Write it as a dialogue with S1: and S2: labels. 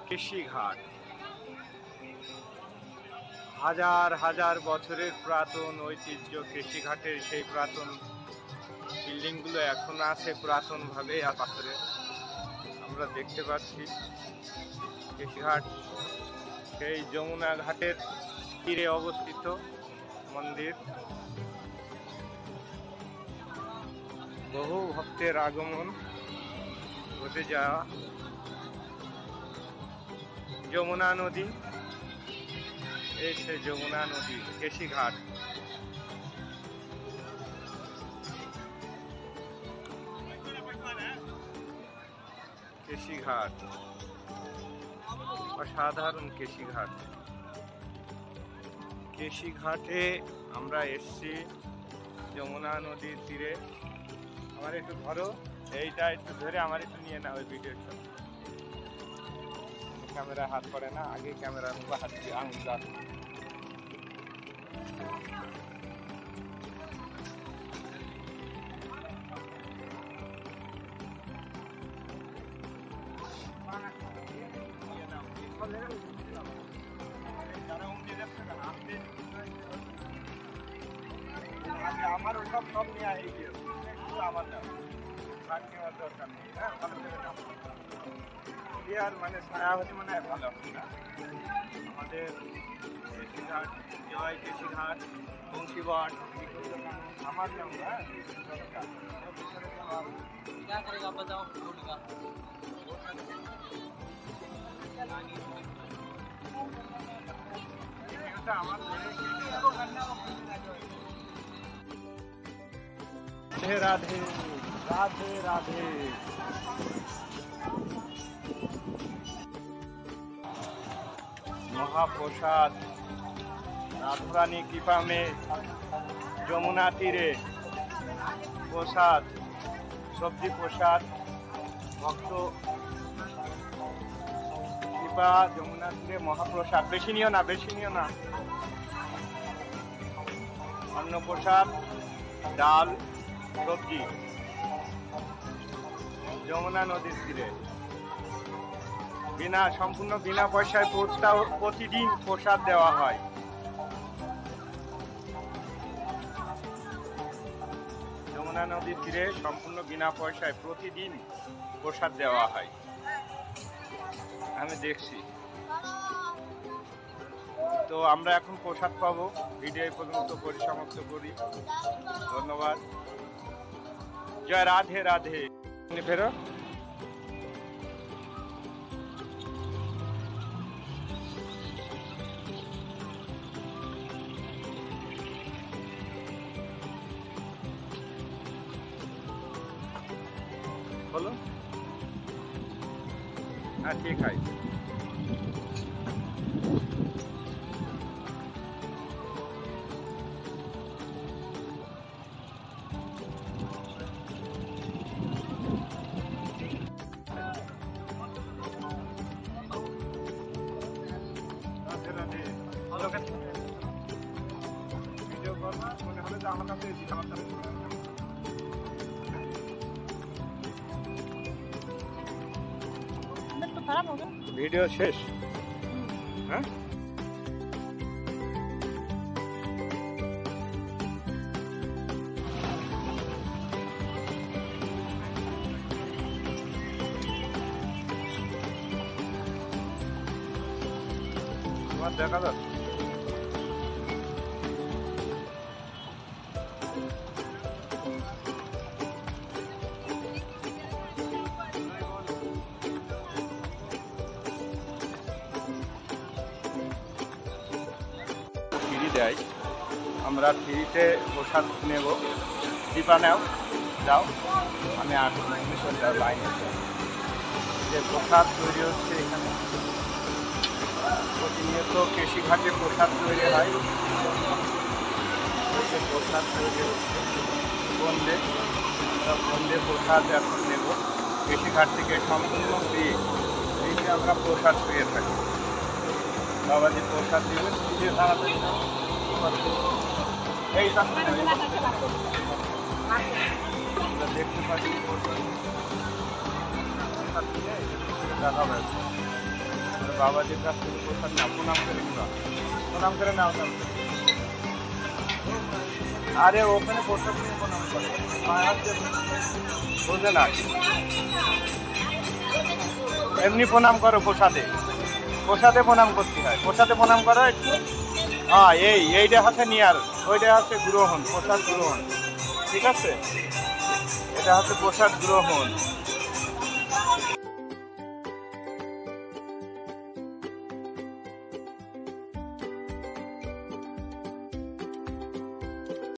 S1: কেশিঘাট হাজার হাজার বছরের পুরাতন ঐতিহ্য। কেশিঘাটের সেই পুরাতন বিল্ডিংগুলো এখন আছে পুরাতন ভাবে আর পাথরে আমরা দেখতে পাচ্ছি। কেশিঘাট সেই যমুনা ঘাটের তীরে অবস্থিত মন্দির। বহু ভক্তের আগমন ঘটে যাওয়া যমুনা নদী, এই সে যমুনা নদী কেশিঘাট। কেশিঘাট অসাধারণ কেশিঘাট। কেশিঘাটে আমরা এসছি যমুনা নদীর তীরে। আমার একটু ধরো, এইটা একটু ধরে আমার একটু নিয়ে নাও ওই ভিডিওর সাথে। ক্যামেরা হাত পড়ে না, আগে ক্যামেরা হাত দিয়ে আঙুল রাখ। আমার ওসব সব নিয়ে আসে আমার না দরকার নেই। হ্যাঁ, ভালো করে নাও। আর মানে ছায়া হলে মানে ভালো আমাদের কেশিঘাট, জয় কেশিঘাট, বংশীবট, আমার নাম। হ্যাঁ, क्या करेगा बताओ। राधे राधे राधे राधे। महाप्रसाद राधारानी कृपा में যমুনা তীরে প্রসাদ, সবজি প্রসাদ, ভক্ত কৃপা যমুনা তীরে মহাপ্রসাদ। বেশি নিও না, বেশি নিও না। অন্ন প্রসাদ, ডাল, সবজি যমুনা নদীর তীরে সম্পূর্ণ বিনা পয়সায় প্রতিদিন প্রসাদ দেওয়া হয়। যমুনা নদীর তীরে সম্পূর্ণ বিনা পয়সায় প্রতিদিন প্রসাদ দেওয়া হয়, আমি দেখছি। তো আমরা এখন প্রসাদ পাবো। ভিডিও এই পর্যন্ত পরিসমাপ্ত করি। ধন্যবাদ। জয় রাধে রাধে। ফেরো। बोलो। हाँ ठीक है। वीडियो कॉल मैंने हमें जाना था खराब हो गया वीडियो शेष। हाँ देखा था দেয়। আমরা ফ্রিতে প্রসাদ নেব। দীপা নাও, যাও, আমি লাইনে যে প্রসাদ তৈরি হচ্ছে এখানে প্রতিনিয়ত কেশিঘাটে প্রসাদ তৈরি হয়। প্রসাদ তৈরি হচ্ছে বন্দে, বন্দে প্রসাদ এখন নেব। কেশিঘাট থেকে সম্পূর্ণ ফ্রিতে আমরা প্রসাদ পেয়ে থাকি। বাবাজি প্রসাদ দেবেন, নিজে তাড়াতাড়ি এইটা আমরা দেখতে পাচ্ছি প্রসাদ দিয়ে দেখাবেন। বাবাজির কাছ থেকে প্রসাদ নাও, প্রণাম করে নিবা, প্রণাম করে নাও নাও। আরে ওখানে প্রসাদ নিয়ে প্রণাম করে, বোঝে না, এমনি প্রণাম করো প্রসাদে, প্রসাদে প্রণাম করতে হয়, প্রসাদে প্রণাম করো একটু। হ্যাঁ এইটা হচ্ছে নিয়ার, ওইটা হচ্ছে গ্রহণ, প্রসাদ গ্রহণ, ঠিক আছে? এটা হচ্ছে প্রসাদ গ্রহণ।